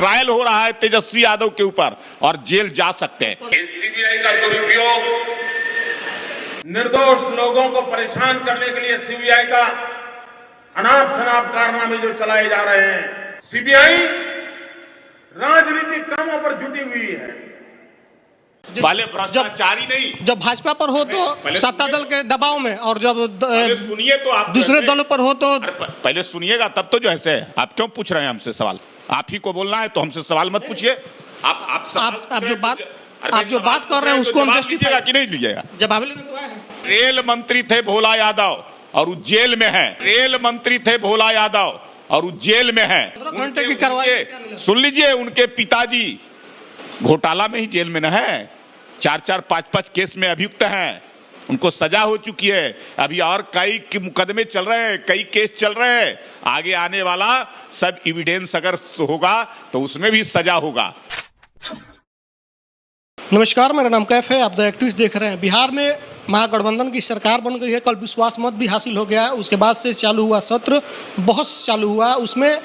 Trial हो रहा है तेजस्वी यादव के ऊपर और जेल जा सकते हैं। सीबीआई का दुरुपयोग निर्दोष लोगों को परेशान करने के लिए सीबीआई का अनाप शनाप कारनामे जो चलाए जा रहे हैं, सीबीआई राजनीतिक कामों पर जुटी हुई है। वाले भ्रष्टाचारी नहीं, जब भाजपा पर हो तो सत्ता दल के दबाव में, और जब सुनिए तो आप दूसरे दलों पर हो तो पहले सुनिएगा तब तो जो है। आप क्यों पूछ रहे हैं हमसे सवाल? आप ही को बोलना है तो हमसे सवाल मत पूछिए। आप जो बात कर रहे हैं उसको हम जस्टिफाई कि नहीं लीजिएगा। जवाब लेने तो आए हैं। रेल मंत्री थे भोला यादव और वो जेल में है। रेल मंत्री थे भोला यादव और वो जेल में है। घंटे की कार्रवाई सुन लीजिए, उनके पिताजी घोटाला में ही जेल में न है। 4-4, 5-5 केस में अभियुक्त हैं, उनको सजा हो चुकी है। अभी और कई मुकदमे चल रहे हैं, कई केस चल रहे हैं। आगे आने वाला सब एविडेंस अगर होगा तो उसमें भी सजा होगा। नमस्कार, मेरा नाम कैफ है, आप द एक्टिविस्ट देख रहे हैं। बिहार में महागठबंधन की सरकार बन गई है। कल विश्वास मत भी हासिल हो गया। उसके बाद से चालू हुआ सत्र, बहस चालू हुआ। उसमें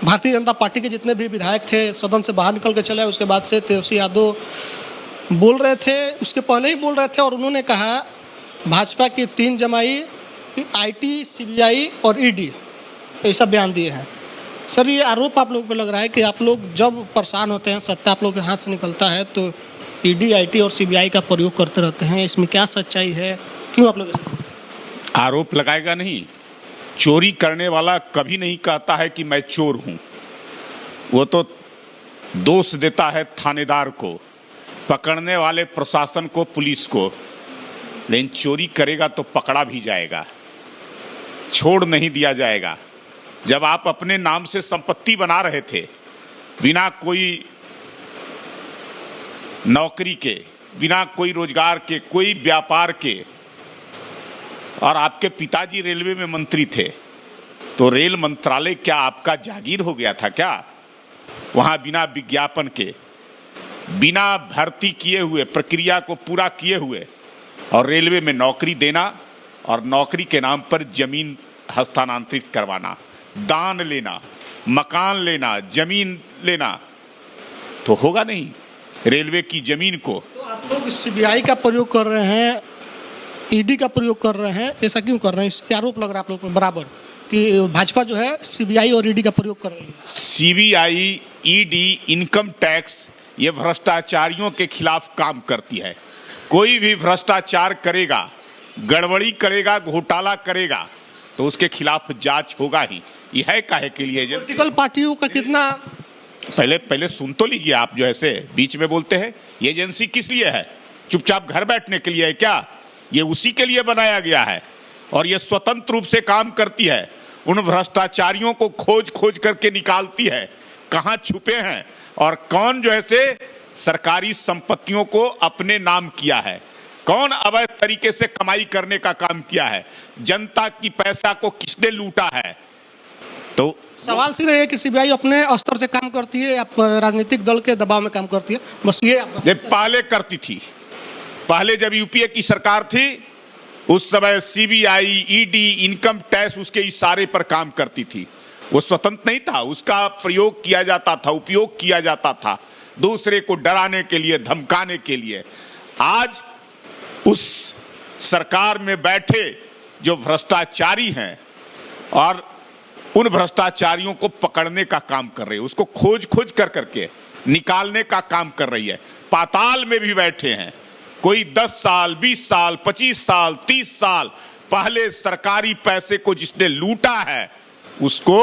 भारतीय जनता पार्टी के जितने भी विधायक थे सदन से बाहर निकल के चले। उसके बाद से तेजस्वी यादव बोल रहे थे, उसके पहले ही बोल रहे थे, और उन्होंने कहा भाजपा की 3 जमाई आईटी, सीबीआई और ईडी ऐसा बयान दिए हैं। सर, ये आरोप आप लोग पे लग रहा है कि आप लोग जब परेशान होते हैं, सत्ता आप लोग के हाथ से निकलता है तो ईडी, आईटी और सीबीआई का प्रयोग करते रहते हैं। इसमें क्या सच्चाई है? क्यों आप लोग आरोप लगाएगा? नहीं, चोरी करने वाला कभी नहीं कहता है कि मैं चोर हूं। वो तो दोष देता है थानेदार को, पकड़ने वाले प्रशासन को, पुलिस को। लेकिन चोरी करेगा तो पकड़ा भी जाएगा, छोड़ नहीं दिया जाएगा। जब आप अपने नाम से संपत्ति बना रहे थे बिना कोई नौकरी के, बिना कोई रोजगार के, कोई व्यापार के, और आपके पिताजी रेलवे में मंत्री थे, तो रेल मंत्रालय क्या आपका जागीर हो गया था क्या? वहां बिना विज्ञापन के, बिना भर्ती किए हुए, प्रक्रिया को पूरा किए हुए, और रेलवे में नौकरी देना और नौकरी के नाम पर जमीन हस्तांतरित करवाना, दान लेना, मकान लेना, जमीन लेना, तो होगा नहीं। रेलवे की जमीन को तो आप लोग सीबीआई का प्रयोग कर रहे हैं, ईडी का प्रयोग कर रहे हैं, ऐसा क्यों कर रहे हैं? इसका आरोप लग रहा है आप लोग पर बराबर कि भाजपा जो है सीबीआई और ईडी का प्रयोग कर रही है। सीबीआई, ईडी, इनकम टैक्स, ये भ्रष्टाचारियों के खिलाफ काम करती है। कोई भी भ्रष्टाचार करेगा, गड़बड़ी करेगा, घोटाला करेगा तो उसके खिलाफ जांच होगा ही। यह काहे के लिए पॉलिटिकल पार्टियों का कितना, पहले सुन तो लीजिए। आप जो ऐसे बीच में बोलते हैं, ये एजेंसी किस लिए है? चुपचाप घर बैठने के लिए है क्या? ये उसी के लिए बनाया गया है और ये स्वतंत्र रूप से काम करती है। उन भ्रष्टाचारियों को खोज खोज करके निकालती है, कहां छुपे हैं और कौन जो ऐसे सरकारी संपत्तियों को अपने नाम किया है, कौन अवैध तरीके से कमाई करने का काम किया है, जनता की पैसा को किसने लूटा है। तो सवाल सीधे है कि सीबीआई अपने स्तर से काम करती है या राजनीतिक दल के दबाव में काम करती है? बस ये पहले करती थी। पहले जब यूपीए की सरकार थी उस समय सीबीआई, ईडी, इनकम टैक्स उसके इशारे पर काम करती थी। वो स्वतंत्र नहीं था, उसका प्रयोग किया जाता था, उपयोग किया जाता था दूसरे को डराने के लिए, धमकाने के लिए। आज उस सरकार में बैठे जो भ्रष्टाचारी हैं और उन भ्रष्टाचारियों को पकड़ने का काम कर रही है, उसको खोज खोज कर करके निकालने का काम कर रही है। पाताल में भी बैठे हैं, कोई 10 साल, 20 साल, 25 साल, 30 साल पहले सरकारी पैसे को जिसने लूटा है उसको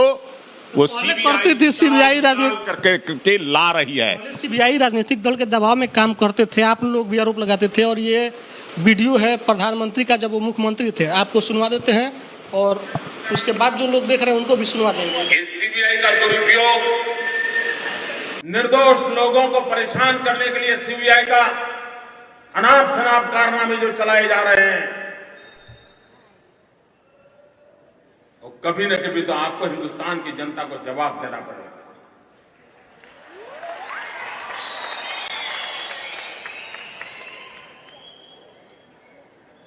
वो करती थी सीबीआई करके ला रही है। सीबीआई राजनीतिक दल के दबाव में काम करते थे, आप लोग भी आरोप लगाते थे। और ये वीडियो है प्रधानमंत्री का, जब वो मुख्यमंत्री थे। आपको सुनवा देते हैं और उसके बाद जो लोग देख रहे हैं उनको भी सुनवा देंगे। सीबीआई का दुरुपयोग निर्दोष लोगों को परेशान करने के लिए सीबीआई का अनाप शनाप कारनामे जो चलाए जा रहे हैं, और कभी न कभी तो आपको हिंदुस्तान की जनता को जवाब देना पड़ेगा।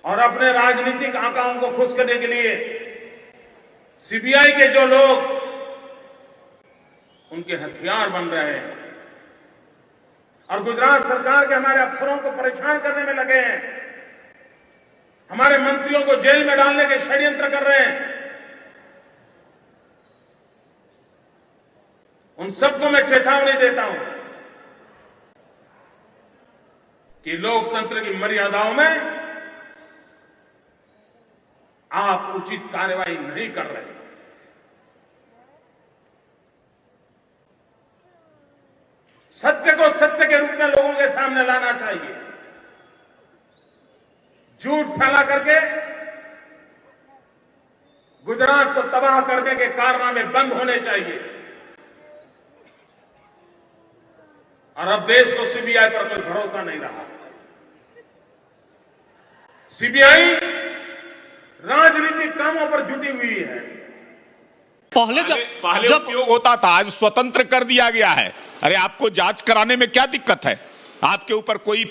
और अपने राजनीतिक आकाओं को खुश करने के लिए सीबीआई के जो लोग उनके हथियार होशियार बन रहे हैं और गुजरात सरकार के हमारे अफसरों को परेशान करने में लगे हैं, हमारे मंत्रियों को जेल में डालने के षड्यंत्र कर रहे हैं। उन सबको मैं चेतावनी देता हूं कि लोकतंत्र की मर्यादाओं में आप उचित कार्रवाई नहीं कर रहे। सत्य को सत्य के रूप में लोगों के सामने लाना चाहिए। झूठ फैला करके गुजरात को तबाह करने के कारनामे बंद होने चाहिए और अब देश को सीबीआई पर कोई भरोसा नहीं रहा। सीबीआई राजनीतिक कामों पर जुटी हुई है। पहले जब उपयोग होता था, आज स्वतंत्र कर दिया गया है। अरे आपको जांच कराने में क्या दिक्कत है? आपके ऊपर कोई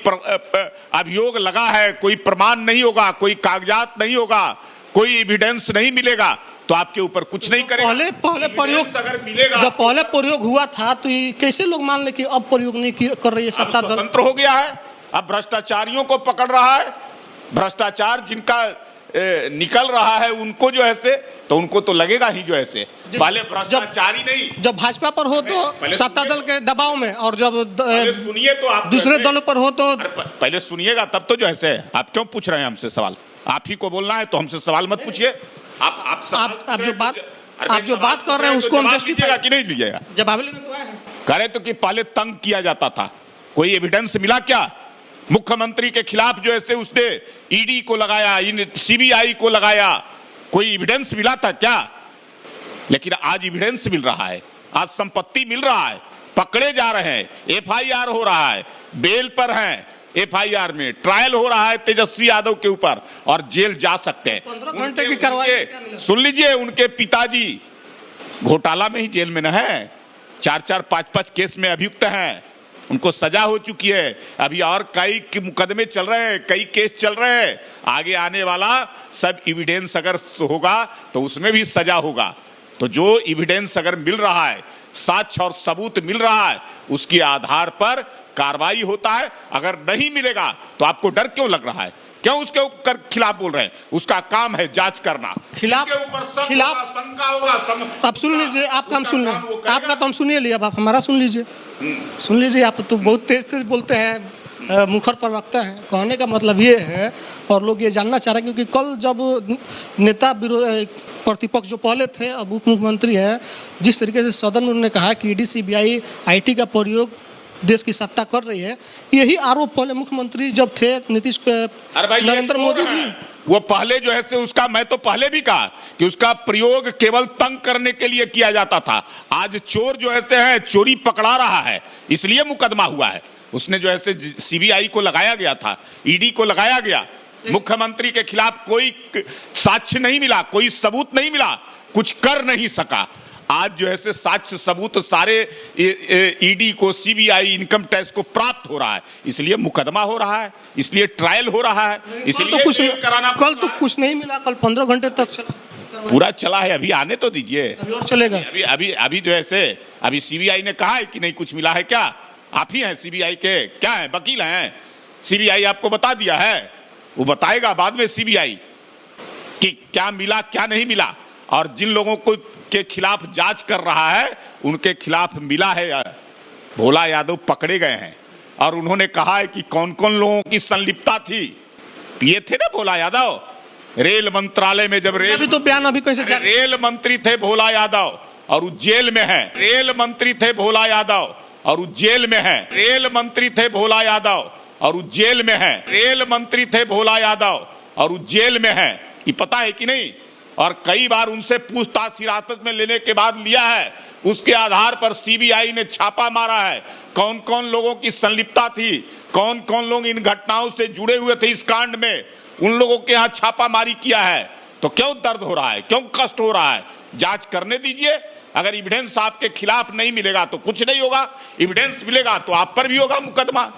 अभियोग लगा है, कोई प्रमाण नहीं होगा, कोई कागजात नहीं होगा, कोई एविडेंस नहीं मिलेगा तो आपके ऊपर कुछ नहीं करेगा। पहले प्रयोग अगर मिलेगा, जब पहले प्रयोग हुआ था तो ये कैसे लोग मान ले कि अब प्रयोग नहीं कर रही है सत्ता दल? स्वतंत्र हो गया है, अब भ्रष्टाचारियों को पकड़ रहा है। भ्रष्टाचार जिनका निकल रहा है उनको जो है से तो उनको तो लगेगा ही जो है से। पहले भ्रष्टाचारी नहीं, जब भाजपा पर हो तो सत्ता दल के दबाव में, और जब सुनिए तो आप दूसरे दलों पर हो तो पहले सुनिएगा तब तो जो है से। आप क्यों पूछ रहे हैं हमसे सवाल? आप ही को बोलना है तो हमसे सवाल मत पूछिए। आप जो बात कर रहे हैं उसको हम जस्टिफाई कि नहीं लीजिएगा? जवाब लेने तो आए हैं। करे तो कि पहले तंग किया जाता था, कोई एविडेंस मिला क्या? मुख्यमंत्री के खिलाफ जो है उसने ईडी को लगाया, सीबीआई को लगाया, कोई एविडेंस मिला था क्या? लेकिन आज एविडेंस मिल रहा है, आज संपत्ति मिल रहा है, पकड़े जा रहे हैं, एफआईआर हो रहा है, बेल पर हैं, एफआईआर में ट्रायल हो रहा है तेजस्वी यादव के ऊपर और जेल जा सकते हैं। 15 घंटे की कार्रवाई। सुन लीजिए, उनके पिताजी घोटाला में ही जेल में न है, 4-4, 5-5 केस में अभियुक्त हैं, उनको सजा हो चुकी है। अभी और कई मुकदमे चल रहे हैं, कई केस चल रहे हैं। आगे आने वाला सब एविडेंस अगर होगा तो उसमें भी सजा होगा। तो जो एविडेंस अगर मिल रहा है, साक्ष्य और सबूत मिल रहा है, उसके आधार पर कार्रवाई होता है। अगर नहीं मिलेगा तो आपको डर क्यों लग रहा है? क्यों उसके ऊपर खिलाफ बोल रहे हैं? उसका काम है जांच करना। खिलाफ शंका होगा। आप सुन लीजिए, आपका हम सुन लें, आपका तो हम सुनिए लिए, अब आप हमारा सुन लीजिए। सुन लीजिए, आप तो बहुत तेज बोलते हैं, मुखर प्रवक्ता हैं। कहने का मतलब ये है, और लोग ये जानना चाह रहे हैं क्योंकि कल जब नेता प्रतिपक्ष जो पहले थे अब उप मुख्यमंत्री है, जिस तरीके से सदन में उन्होंने कहा कि ईडी सीबीआई आईटी का प्रयोग देश की सत्ता कर रही है, यही आरोप पहले मुख्यमंत्री जब थे नीतीश नरेंद्र मोदी जी, वो पहले जो है से उसका, मैं तो पहले भी कहा कि उसका प्रयोग केवल तंग करने के लिए किया जाता था। आज चोर जो है चोरी पकड़ा रहा है, इसलिए मुकदमा हुआ है। उसने जो है से सीबीआई को लगाया गया था, ईडी को लगाया गया। मुख्यमंत्री के खिलाफ कोई साक्ष्य नहीं मिला, कोई सबूत नहीं मिला, कुछ कर नहीं सका। आज जो है से साक्ष्य सबूत सारे ईडी को, सीबीआई, इनकम टैक्स को प्राप्त हो रहा है, इसलिए मुकदमा हो रहा है, इसलिए ट्रायल हो रहा है, इसलिए तो कुछ कराना। कल तो कुछ नहीं मिला, कल 15 घंटे तक चला, पूरा चला है। अभी आने तो दीजिए, अभी और चलेगा। अभी जो है से अभी सीबीआई ने कहा है कि नहीं कुछ मिला है। क्या आप ही हैं सीबीआई के? क्या है, वकील हैं? सीबीआई आपको बता दिया है, वो बताएगा बाद में सीबीआई कि क्या मिला क्या नहीं मिला। और जिन लोगों को के खिलाफ जांच कर रहा है उनके खिलाफ मिला है। भोला यादव पकड़े गए हैं और उन्होंने कहा है कि कौन कौन लोगों की संलिप्तता थी। पिए थे ना भोला यादव, रेल मंत्रालय में जब अभी तो बयान अभी कैसे रेल मंत्री थे भोला यादव और वो जेल में है। रेल मंत्री थे भोला यादव और वो जेल में है। रेल मंत्री थे भोला यादव और वो जेल में है। रेल मंत्री थे भोला यादव और वो जेल में है, ये पता है कि नहीं? और कई बार उनसे पूछताछ हिरासत में लेने के बाद लिया है, उसके आधार पर सीबीआई ने छापा मारा है। कौन कौन लोगों की संलिप्तता थी, कौन कौन लोग इन घटनाओं से जुड़े हुए थे इस कांड में, उन लोगों के यहाँ छापामारी किया है। तो क्यों दर्द हो रहा है, क्यों कष्ट हो रहा है? जांच करने दीजिए। अगर एविडेंस आपके खिलाफ नहीं मिलेगा तो कुछ नहीं होगा, एविडेंस मिलेगा तो आप पर भी होगा मुकदमा।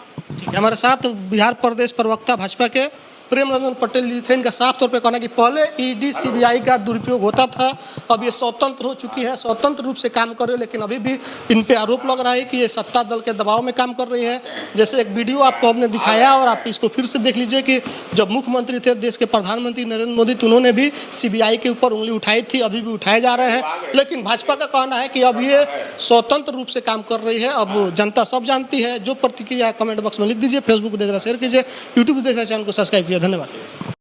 हमारे साथ बिहार प्रदेश प्रवक्ता भाजपा के प्रेम रंजन पटेल जी थे, इनका साफ तौर पे कहना कि पहले ईडी सीबीआई का दुरुपयोग होता था, अब ये स्वतंत्र हो चुकी है, स्वतंत्र रूप से काम कर रही है, लेकिन अभी भी इन पे आरोप लग रहा है कि ये सत्ता दल के दबाव में काम कर रही है। जैसे एक वीडियो आपको हमने दिखाया और आप इसको फिर से देख लीजिए कि जब मुख्यमंत्री थे देश के प्रधानमंत्री नरेंद्र मोदी, तो उन्होंने भी सीबीआई के ऊपर उंगली उठाई थी, अभी भी उठाए जा रहे हैं। लेकिन भाजपा का कहना है कि अब ये स्वतंत्र रूप से काम कर रही है। अब जनता सब जानती है। जो प्रतिक्रिया कमेंट बॉक्स में लिख दीजिए, फेसबुक देख रहे शेयर कीजिए, यूट्यूब देख रहे चैनल को सब्सक्राइब कीजिए। धन्यवाद।